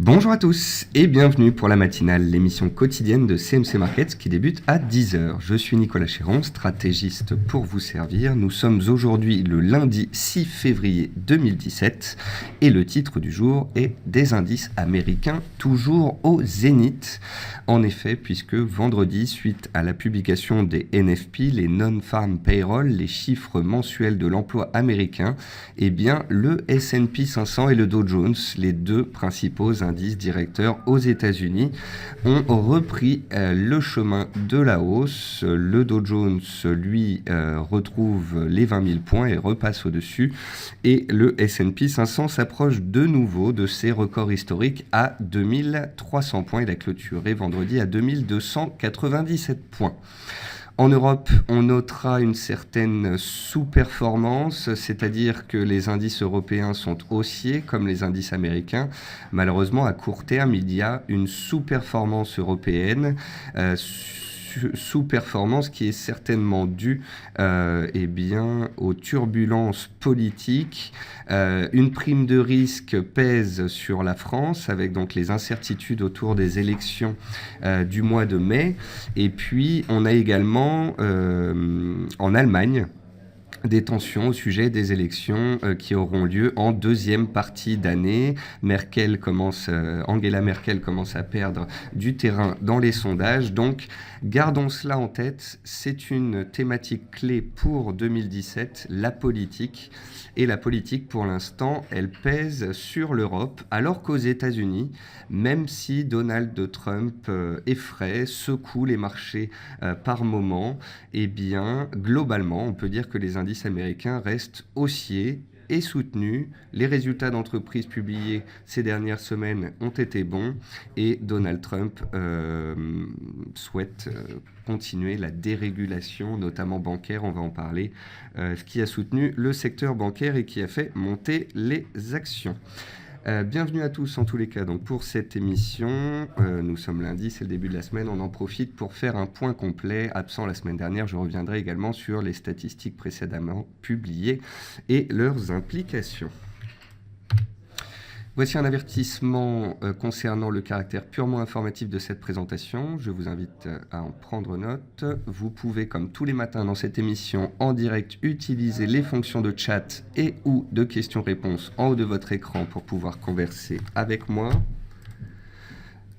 Bonjour à tous et bienvenue pour la matinale, l'émission quotidienne de CMC Markets qui débute à 10h. Je suis Nicolas Chéron, stratégiste pour vous servir. Nous sommes aujourd'hui le lundi 6 février 2017 et le titre du jour est des indices américains toujours au zénith. En effet, puisque vendredi, suite à la publication des NFP, les Non-Farm Payroll, les chiffres mensuels de l'emploi américain, eh bien le S&P 500 et le Dow Jones, les deux principaux indices directeurs aux États-Unis, ont repris le chemin de la hausse. Le Dow Jones, lui, retrouve les 20 000 points et repasse au-dessus. Et le S&P 500 s'approche de nouveau de ses records historiques à 2300 points. Il a clôturé vendredi à 2297 points. En Europe, on notera une certaine sous-performance, c'est-à-dire que les indices européens sont haussiers comme les indices américains. Malheureusement, à court terme, il y a une sous-performance européenne, sous-performance qui est certainement due aux turbulences politiques. Une prime de risque pèse sur la France avec donc les incertitudes autour des élections du mois de mai. Et puis on a également en Allemagne des tensions au sujet des élections qui auront lieu en deuxième partie d'année. Angela Merkel commence à perdre du terrain dans les sondages. Donc, gardons cela en tête. C'est une thématique clé pour 2017, la politique. Et la politique, pour l'instant, elle pèse sur l'Europe, alors qu'aux États-Unis, même si Donald Trump effraie, secoue les marchés par moment, eh bien, globalement, on peut dire que les indices américains restent haussiers et soutenus. Les résultats d'entreprises publiés ces dernières semaines ont été bons et Donald Trump souhaite continuer la dérégulation, notamment bancaire, on va en parler, ce qui a soutenu le secteur bancaire et qui a fait monter les actions. Bienvenue à tous en tous les cas donc pour cette émission. Nous sommes lundi, c'est le début de la semaine, on en profite pour faire un point complet. Absent la semaine dernière, je reviendrai également sur les statistiques précédemment publiées et leurs implications. Voici un avertissement concernant le caractère purement informatif de cette présentation. Je vous invite à en prendre note. Vous pouvez, comme tous les matins dans cette émission en direct, utiliser les fonctions de chat et ou de questions-réponses en haut de votre écran pour pouvoir converser avec moi.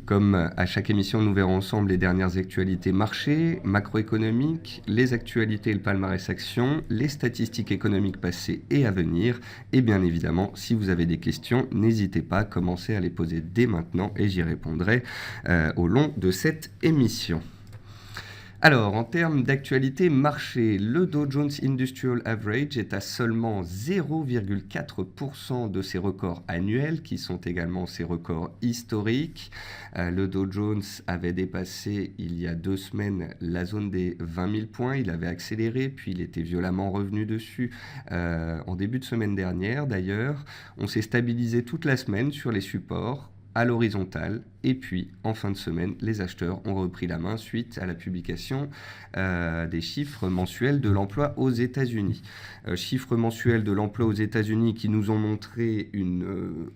Comme à chaque émission, nous verrons ensemble les dernières actualités marchés, macroéconomiques, les actualités et le palmarès actions, les statistiques économiques passées et à venir. Et bien évidemment, si vous avez des questions, n'hésitez pas à commencer à les poser dès maintenant et j'y répondrai au long de cette émission. Alors, en termes d'actualité marché, le Dow Jones Industrial Average est à seulement 0,4% de ses records annuels, qui sont également ses records historiques. Le Dow Jones avait dépassé il y a 2 semaines la zone des 20 000 points. Il avait accéléré, puis il était violemment revenu dessus en début de semaine dernière. D'ailleurs, on s'est stabilisé toute la semaine sur les supports à l'horizontale. Et puis, en fin de semaine, les acheteurs ont repris la main suite à la publication des chiffres mensuels de l'emploi aux États-Unis. Chiffres mensuels de l'emploi aux États-Unis qui nous ont montré une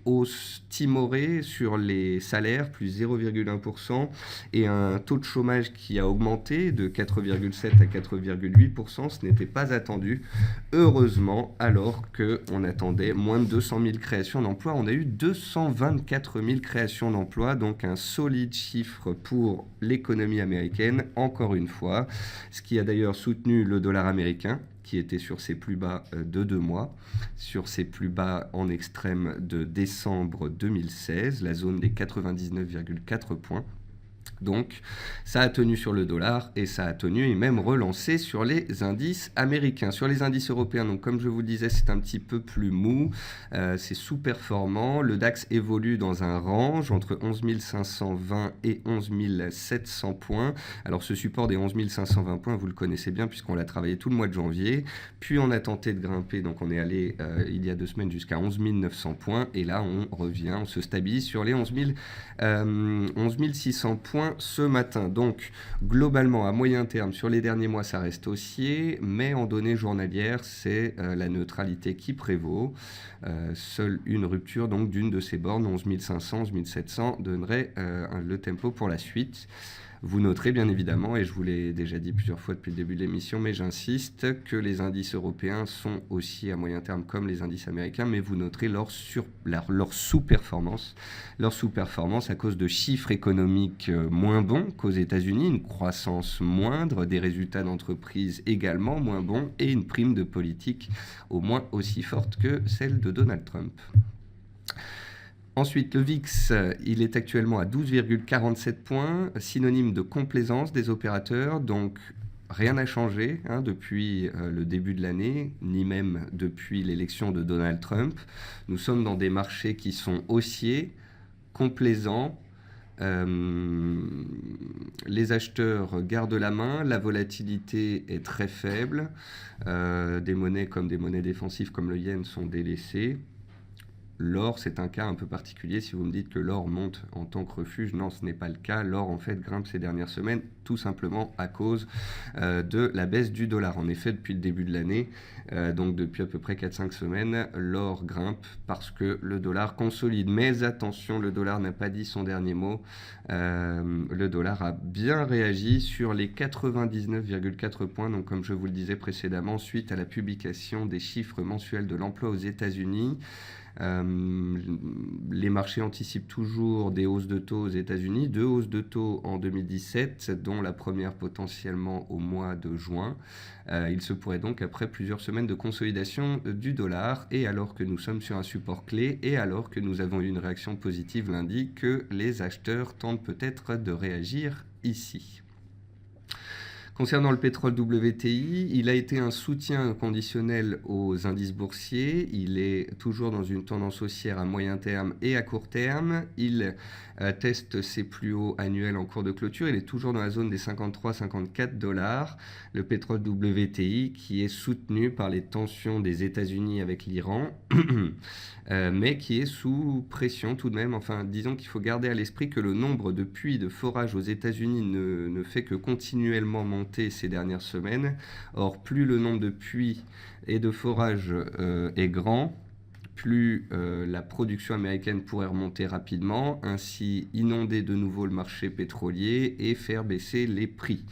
hausse timorée sur les salaires, plus 0,1%, et un taux de chômage qui a augmenté de 4,7 à 4,8%. Ce n'était pas attendu, heureusement, alors qu'on attendait moins de 200 000 créations d'emplois. On a eu 224 000 créations d'emplois, donc un solide chiffre pour l'économie américaine, encore une fois, ce qui a d'ailleurs soutenu le dollar américain, qui était sur ses plus bas de 2 mois, sur ses plus bas en extrême de décembre 2016, la zone des 99,4 points. Donc, ça a tenu sur le dollar et ça a tenu et même relancé sur les indices américains. Sur les indices européens, donc comme je vous le disais, c'est un petit peu plus mou, c'est sous-performant. Le DAX évolue dans un range entre 11 520 et 11 700 points. Alors, ce support des 11 520 points, vous le connaissez bien puisqu'on l'a travaillé tout le mois de janvier. Puis, on a tenté de grimper, donc on est allé il y a 2 semaines jusqu'à 11 900 points. Et là, on revient, on se stabilise sur les 11 600 points points ce matin. Donc, globalement, à moyen terme, sur les derniers mois, ça reste haussier, mais en données journalières, c'est la neutralité qui prévaut. Seule une rupture donc d'une de ces bornes, 11 500, 11 700, donnerait le tempo pour la suite. Vous noterez bien évidemment, et je vous l'ai déjà dit plusieurs fois depuis le début de l'émission, mais j'insiste, que les indices européens sont aussi à moyen terme comme les indices américains, mais vous noterez leur sous-performance. Leur sous-performance à cause de chiffres économiques moins bons qu'aux États-Unis, une croissance moindre, des résultats d'entreprise également moins bons, et une prime de politique au moins aussi forte que celle de Donald Trump. Ensuite, le VIX, il est actuellement à 12,47 points, synonyme de complaisance des opérateurs, donc rien n'a changé depuis le début de l'année, ni même depuis l'élection de Donald Trump. Nous sommes dans des marchés qui sont haussiers, complaisants. Les acheteurs gardent la main, la volatilité est très faible, des monnaies comme des monnaies défensives comme le yen sont délaissées. L'or, c'est un cas un peu particulier. Si vous me dites que l'or monte en tant que refuge, non, ce n'est pas le cas. L'or, en fait, grimpe ces dernières semaines, tout simplement à cause de la baisse du dollar. En effet, depuis le début de l'année, donc depuis à peu près 4-5 semaines, l'or grimpe parce que le dollar consolide. Mais attention, le dollar n'a pas dit son dernier mot. Le dollar a bien réagi sur les 99,4 points, donc comme je vous le disais précédemment, suite à la publication des chiffres mensuels de l'emploi aux États-Unis. Les marchés anticipent toujours des hausses de taux aux États-Unis, 2 hausses de taux en 2017, dont la première potentiellement au mois de juin. Il se pourrait donc, après plusieurs semaines de consolidation du dollar, et alors que nous sommes sur un support clé, et alors que nous avons eu une réaction positive lundi, que les acheteurs tentent peut-être de réagir ici. Concernant le pétrole WTI, il a été un soutien conditionnel aux indices boursiers. Il est toujours dans une tendance haussière à moyen terme et à court terme. Il teste ses plus hauts annuels en cours de clôture. Il est toujours dans la zone des 53-54 $. Le pétrole WTI qui est soutenu par les tensions des États-Unis avec l'Iran, mais qui est sous pression tout de même. Enfin, disons qu'il faut garder à l'esprit que le nombre de puits de forage aux États-Unis ne fait que continuellement monter ces dernières semaines. Or, plus le nombre de puits et de forages est grand, plus la production américaine pourrait remonter rapidement, ainsi inonder de nouveau le marché pétrolier et faire baisser les prix.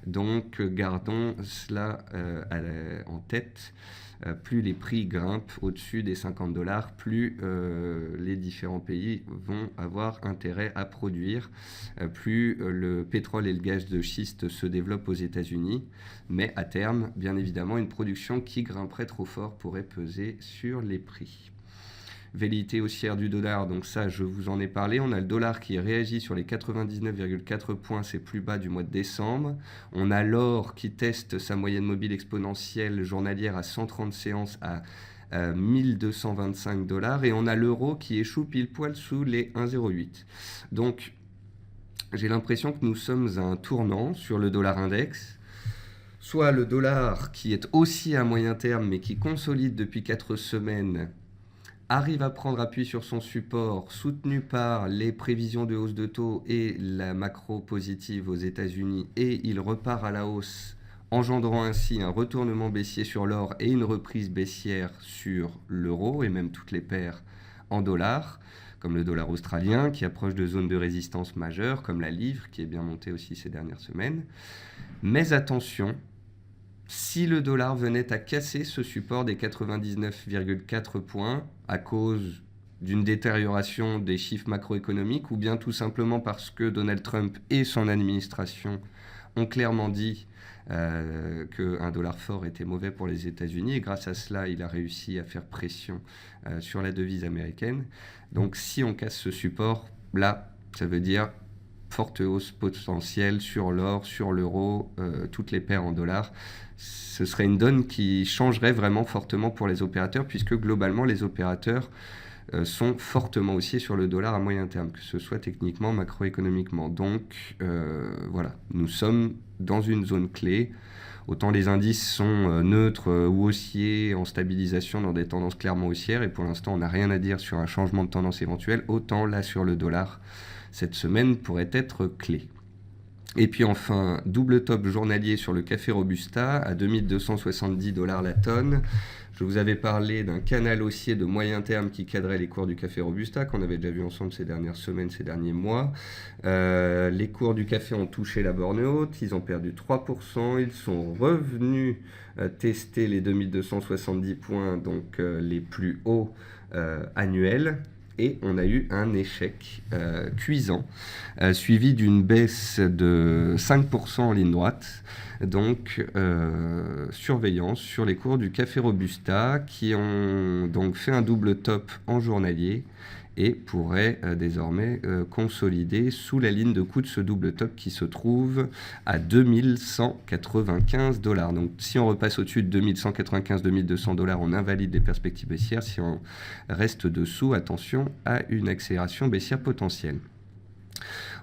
Donc gardons cela en tête. Plus les prix grimpent au-dessus des 50 $, plus les différents pays vont avoir intérêt à produire, plus le pétrole et le gaz de schiste se développent aux États-Unis. Mais à terme, bien évidemment, une production qui grimperait trop fort pourrait peser sur les prix. Velléité haussière du dollar, donc ça je vous en ai parlé. On a le dollar qui réagit sur les 99,4 points, ses plus bas du mois de décembre. On a l'or qui teste sa moyenne mobile exponentielle journalière à 130 séances à 1225 $. Et on a l'euro qui échoue pile poil sous les 1,08. Donc j'ai l'impression que nous sommes à un tournant sur le dollar index. Soit le dollar qui est aussi à moyen terme mais qui consolide depuis 4 semaines arrive à prendre appui sur son support, soutenu par les prévisions de hausse de taux et la macro positive aux États-Unis, et il repart à la hausse, engendrant ainsi un retournement baissier sur l'or et une reprise baissière sur l'euro, et même toutes les paires en dollars, comme le dollar australien qui approche de zones de résistance majeures, comme la livre qui est bien montée aussi ces dernières semaines. Mais attention, si le dollar venait à casser ce support des 99,4 points à cause d'une détérioration des chiffres macroéconomiques, ou bien tout simplement parce que Donald Trump et son administration ont clairement dit qu'un dollar fort était mauvais pour les États-Unis, et grâce à cela, il a réussi à faire pression sur la devise américaine. Donc si on casse ce support, là, ça veut dire forte hausse potentielle sur l'or, sur l'euro, toutes les paires en dollars. Ce serait une donne qui changerait vraiment fortement pour les opérateurs, puisque globalement les opérateurs sont fortement haussiers sur le dollar à moyen terme, que ce soit techniquement, macroéconomiquement. Donc voilà, nous sommes dans une zone clé. Autant les indices sont neutres ou haussiers, en stabilisation dans des tendances clairement haussières, et pour l'instant on n'a rien à dire sur un changement de tendance éventuel, autant là sur le dollar, cette semaine pourrait être clé. Et puis enfin, double top journalier sur le café Robusta à 2270 $ la tonne. Je vous avais parlé d'un canal haussier de moyen terme qui cadrait les cours du café Robusta, qu'on avait déjà vu ensemble ces dernières semaines, ces derniers mois. Les cours du café ont touché la borne haute, ils ont perdu 3%, ils sont revenus tester les 2270 points, donc les plus hauts annuels. Et on a eu un échec cuisant, suivi d'une baisse de 5% en ligne droite. Donc, surveillance sur les cours du café Robusta qui ont donc fait un double top en journalier et pourraient désormais consolider sous la ligne de coup de ce double top qui se trouve à 2195 $. Donc si on repasse au-dessus de 2195-2200 $, on invalide les perspectives baissières. Si on reste dessous, attention à une accélération baissière potentielle.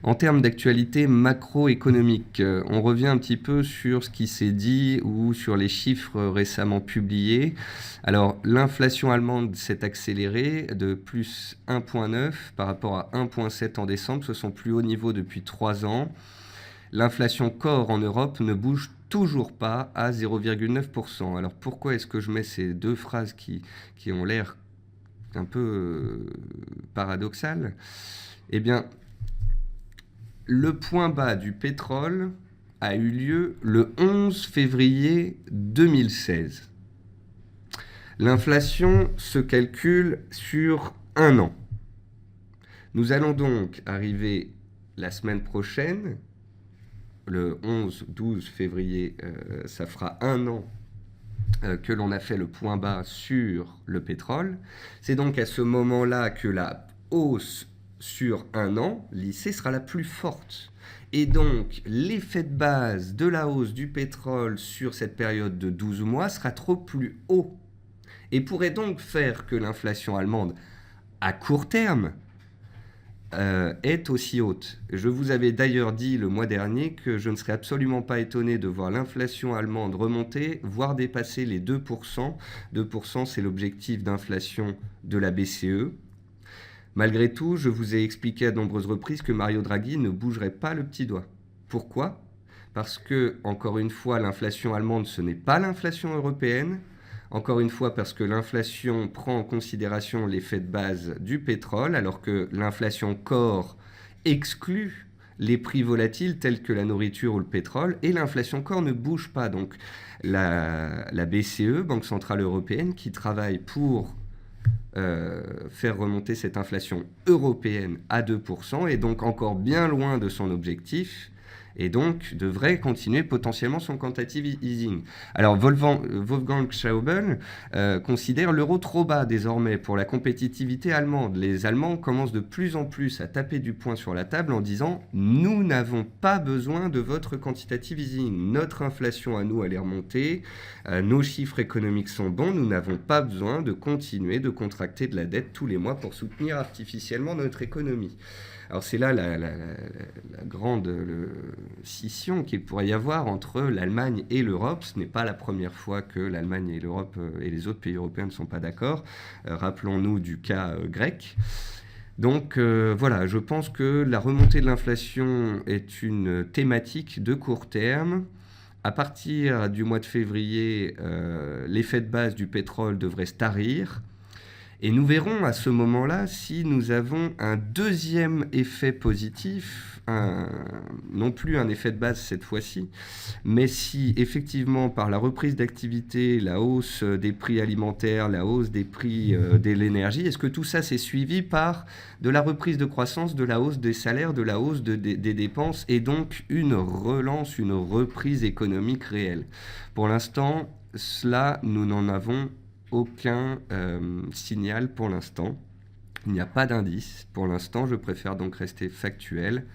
En termes d'actualité macroéconomique, on revient un petit peu sur ce qui s'est dit ou sur les chiffres récemment publiés. Alors, l'inflation allemande s'est accélérée de plus 1,9 par rapport à 1,7 en décembre. Ce sont plus hauts niveaux depuis 3 ans. L'inflation core en Europe ne bouge toujours pas à 0,9%. Alors, pourquoi est-ce que je mets ces deux phrases qui ont l'air un peu paradoxales ? Eh bien, le point bas du pétrole a eu lieu le 11 février 2016. L'inflation se calcule sur un an. Nous allons donc arriver la semaine prochaine, le 11-12 février, ça fera un an que l'on a fait le point bas sur le pétrole. C'est donc à ce moment-là que la hausse sur un an, l'IC sera la plus forte. Et donc, l'effet de base de la hausse du pétrole sur cette période de 12 mois sera trop plus haut. Et pourrait donc faire que l'inflation allemande, à court terme, est aussi haute. Je vous avais d'ailleurs dit le mois dernier que je ne serais absolument pas étonné de voir l'inflation allemande remonter, voire dépasser les 2%. 2%, c'est l'objectif d'inflation de la BCE. Malgré tout, je vous ai expliqué à de nombreuses reprises que Mario Draghi ne bougerait pas le petit doigt. Pourquoi ? Parce que, encore une fois, l'inflation allemande, ce n'est pas l'inflation européenne. Encore une fois, parce que l'inflation prend en considération l'effet de base du pétrole, alors que l'inflation core exclut les prix volatiles tels que la nourriture ou le pétrole, et l'inflation core ne bouge pas. Donc la BCE, Banque Centrale Européenne, qui travaille pour faire remonter cette inflation européenne à 2%, est donc encore bien loin de son objectif, et donc devrait continuer potentiellement son quantitative easing. Alors Wolfgang Schäuble considère l'euro trop bas désormais pour la compétitivité allemande. Les Allemands commencent de plus en plus à taper du poing sur la table en disant « Nous n'avons pas besoin de votre quantitative easing. Notre inflation à nous, elle est remontée. Nos chiffres économiques sont bons. Nous n'avons pas besoin de continuer de contracter de la dette tous les mois pour soutenir artificiellement notre économie. » Alors c'est là la grande scission qu'il pourrait y avoir entre l'Allemagne et l'Europe. Ce n'est pas la première fois que l'Allemagne et l'Europe et les autres pays européens ne sont pas d'accord. Rappelons-nous du cas grec. Donc voilà, je pense que la remontée de l'inflation est une thématique de court terme. À partir du mois de février, l'effet de base du pétrole devrait se tarir. Et nous verrons à ce moment-là si nous avons un deuxième effet positif, non plus un effet de base cette fois-ci, mais si effectivement par la reprise d'activité, la hausse des prix alimentaires, la hausse des prix de l'énergie, est-ce que tout ça s'est suivi par de la reprise de croissance, de la hausse des salaires, de la hausse des dépenses et donc une relance, une reprise économique réelle. Pour l'instant, cela, nous n'en avons aucun signal pour l'instant. Il n'y a pas d'indice. Pour l'instant, je préfère donc rester factuel.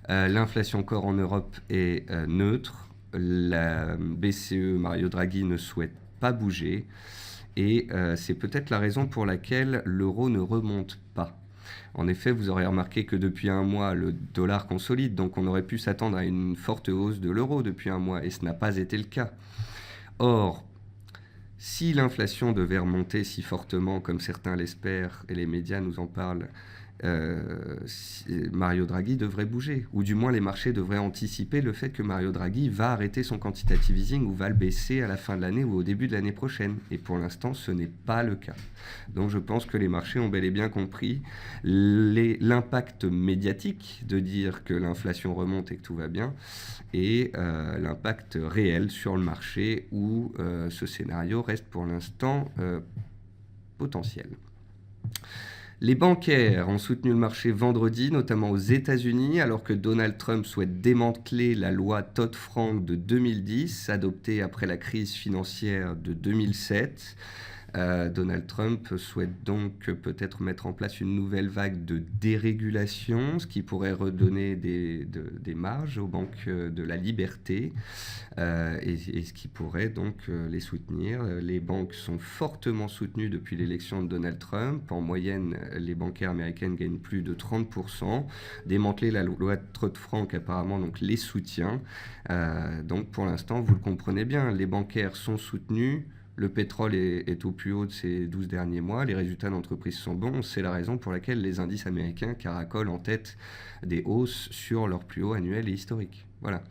L'inflation core en Europe est neutre. La BCE, Mario Draghi, ne souhaite pas bouger. Et c'est peut-être la raison pour laquelle l'euro ne remonte pas. En effet, vous aurez remarqué que depuis un mois, le dollar consolide. Donc on aurait pu s'attendre à une forte hausse de l'euro depuis un mois. Et ce n'a pas été le cas. Or, si l'inflation devait remonter si fortement, comme certains l'espèrent, et les médias nous en parlent, Mario Draghi devrait bouger, ou du moins les marchés devraient anticiper le fait que Mario Draghi va arrêter son quantitative easing ou va le baisser à la fin de l'année ou au début de l'année prochaine. Et pour l'instant, ce n'est pas le cas. Donc je pense que les marchés ont bel et bien compris l'impact médiatique de dire que l'inflation remonte et que tout va bien, et l'impact réel sur le marché où ce scénario reste pour l'instant potentiel. Les bancaires ont soutenu le marché vendredi, notamment aux États-Unis, alors que Donald Trump souhaite démanteler la loi Dodd-Frank de 2010, adoptée après la crise financière de 2007. Donald Trump souhaite donc peut-être mettre en place une nouvelle vague de dérégulation, ce qui pourrait redonner des marges aux banques de la liberté, et ce qui pourrait donc les soutenir. Les banques sont fortement soutenues depuis l'élection de Donald Trump. En moyenne, les bancaires américaines gagnent plus de 30%. Démanteler la loi Dodd-Frank apparemment donc les soutient. Donc pour l'instant, vous le comprenez bien, les bancaires sont soutenus. Le pétrole est au plus haut de ces 12 derniers mois, les résultats d'entreprise sont bons, c'est la raison pour laquelle les indices américains caracolent en tête des hausses sur leur plus haut annuel et historique. Voilà.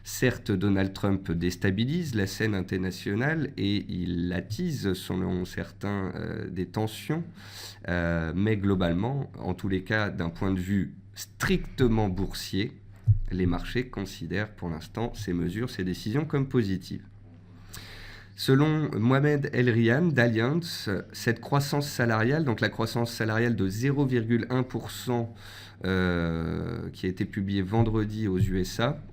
Certes, Donald Trump déstabilise la scène internationale et il attise, selon certains, des tensions, mais globalement, en tous les cas, d'un point de vue strictement boursier, les marchés considèrent pour l'instant ces mesures, ces décisions comme positives. Selon Mohamed El-Rian d'Allianz, cette croissance salariale, donc la croissance salariale de 0,1% qui a été publiée vendredi aux USA,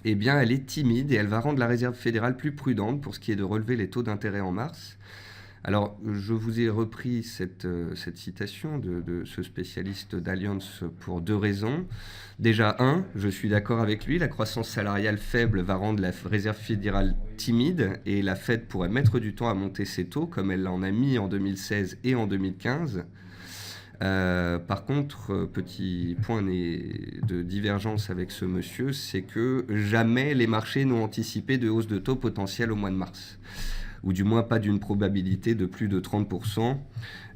eh bien elle est timide et elle va rendre la Réserve fédérale plus prudente pour ce qui est de relever les taux d'intérêt en mars. Alors, je vous ai repris cette citation de ce spécialiste d'Allianz pour deux raisons. Déjà, je suis d'accord avec lui, la croissance salariale faible va rendre la Réserve fédérale timide et la Fed pourrait mettre du temps à monter ses taux, comme elle en a mis en 2016 et en 2015. Par contre, petit point de divergence avec ce monsieur, c'est que jamais les marchés n'ont anticipé de hausse de taux potentielle au mois de mars, ou du moins pas d'une probabilité de plus de 30%.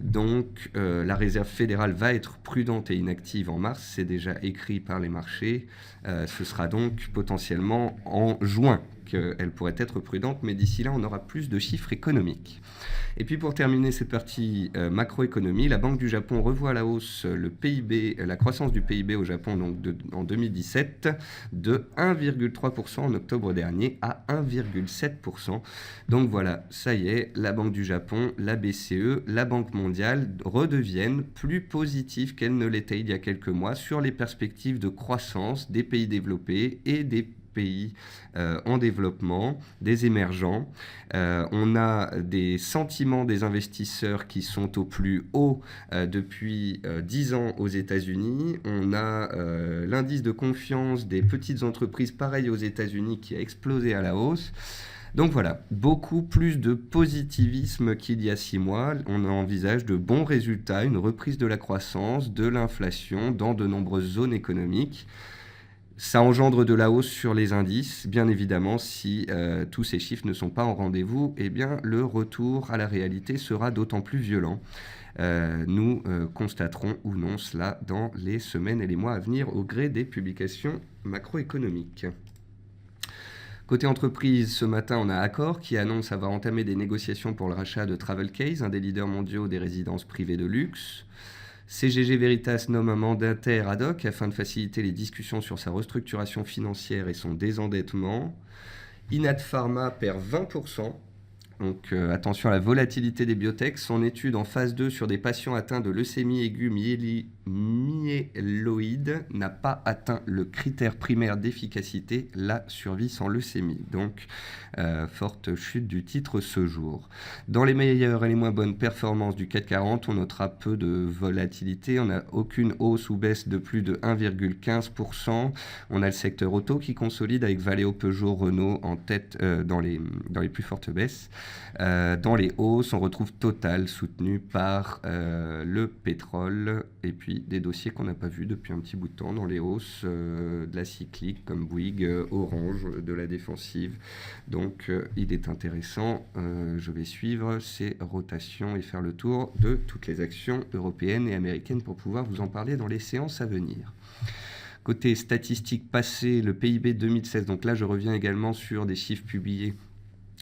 Donc la Réserve fédérale va être prudente et inactive en mars, c'est déjà écrit par les marchés. Ce sera donc potentiellement en juin qu'elle pourrait être prudente, mais d'ici là, on aura plus de chiffres économiques. Et puis pour terminer cette partie macroéconomie, la Banque du Japon revoit à la hausse le PIB, la croissance du PIB au Japon donc en 2017 de 1,3% en octobre dernier à 1,7%. Donc voilà, ça y est, la Banque du Japon, la BCE, la Banque mondiale redeviennent plus positives qu'elles ne l'étaient il y a quelques mois sur les perspectives de croissance des pays développés et des pays en développement, des émergents. On a des sentiments des investisseurs qui sont au plus haut depuis 10 ans aux États-Unis. On a l'indice de confiance des petites entreprises, pareil aux États-Unis, qui a explosé à la hausse. Donc voilà, beaucoup plus de positivisme qu'il y a 6 mois. On envisage de bons résultats, une reprise de la croissance, de l'inflation dans de nombreuses zones économiques. Ça engendre de la hausse sur les indices, bien évidemment, si tous ces chiffres ne sont pas en rendez-vous, eh bien le retour à la réalité sera d'autant plus violent. Nous constaterons ou non cela dans les semaines et les mois à venir au gré des publications macroéconomiques. Côté entreprise, ce matin, on a Accor qui annonce avoir entamé des négociations pour le rachat de Travel Case, un des leaders mondiaux des résidences privées de luxe. CGG Veritas nomme un mandataire ad hoc afin de faciliter les discussions sur sa restructuration financière et son désendettement. Inat Pharma perd 20%. Donc attention à la volatilité des biotech. Son étude en phase 2 sur des patients atteints de leucémie aiguë myéloïde n'a pas atteint le critère primaire d'efficacité, la survie sans leucémie. Donc forte chute du titre ce jour. Dans les meilleures et les moins bonnes performances du CAC 40, on notera peu de volatilité. On n'a aucune hausse ou baisse de plus de 1,15%. On a le secteur auto qui consolide avec Valeo, Peugeot, Renault en tête dans les plus fortes baisses. Dans les hausses, on retrouve Total soutenu par le pétrole et puis aujourd'hui des dossiers qu'on n'a pas vus depuis un petit bout de temps dans les hausses de la cyclique comme Bouygues, Orange, de la défensive. Donc il est intéressant, je vais suivre ces rotations et faire le tour de toutes les actions européennes et américaines pour pouvoir vous en parler dans les séances à venir. Côté statistiques passées, le PIB 2016, donc là je reviens également sur des chiffres publiés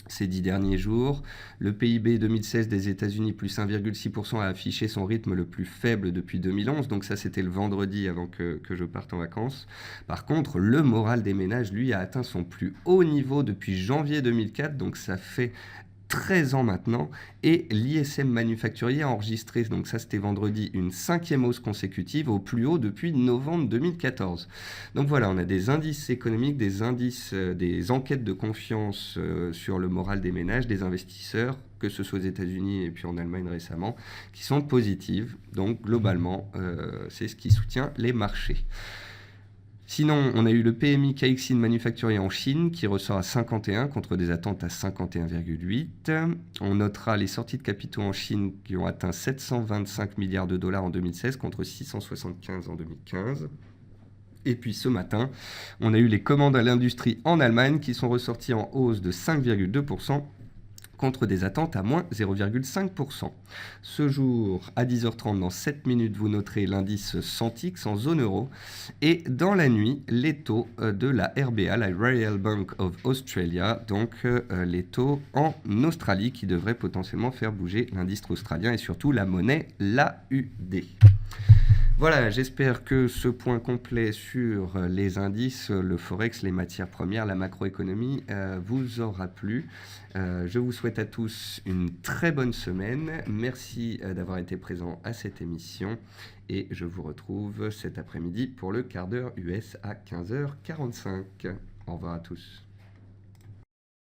ces 10 derniers jours. Le PIB 2016 des États-Unis, plus 1,6%, a affiché son rythme le plus faible depuis 2011. Donc ça, c'était le vendredi avant que je parte en vacances. Par contre, le moral des ménages, lui, a atteint son plus haut niveau depuis janvier 2004. Donc ça fait 13 ans maintenant, et l'ISM manufacturier a enregistré, donc ça c'était vendredi, une 5e hausse consécutive au plus haut depuis novembre 2014. Donc voilà, on a des indices économiques, des indices, des enquêtes de confiance sur le moral des ménages, des investisseurs, que ce soit aux États-Unis et puis en Allemagne récemment, qui sont positives. Donc globalement, c'est ce qui soutient les marchés. Sinon, on a eu le PMI Caixin manufacturier en Chine qui ressort à 51 contre des attentes à 51,8. On notera les sorties de capitaux en Chine qui ont atteint 725 milliards de dollars en 2016 contre 675 en 2015. Et puis ce matin, on a eu les commandes à l'industrie en Allemagne qui sont ressorties en hausse de 5,2%. Contre des attentes à moins 0,5%. Ce jour, à 10h30, dans 7 minutes, vous noterez l'indice Sentix en zone euro. Et dans la nuit, les taux de la RBA, la Royal Bank of Australia, donc les taux en Australie qui devraient potentiellement faire bouger l'indice australien et surtout la monnaie, l'AUD. Voilà, j'espère que ce point complet sur les indices, le forex, les matières premières, la macroéconomie vous aura plu. Je vous souhaite à tous une très bonne semaine. Merci d'avoir été présent à cette émission et je vous retrouve cet après-midi pour le quart d'heure US à 15h45. Au revoir à tous.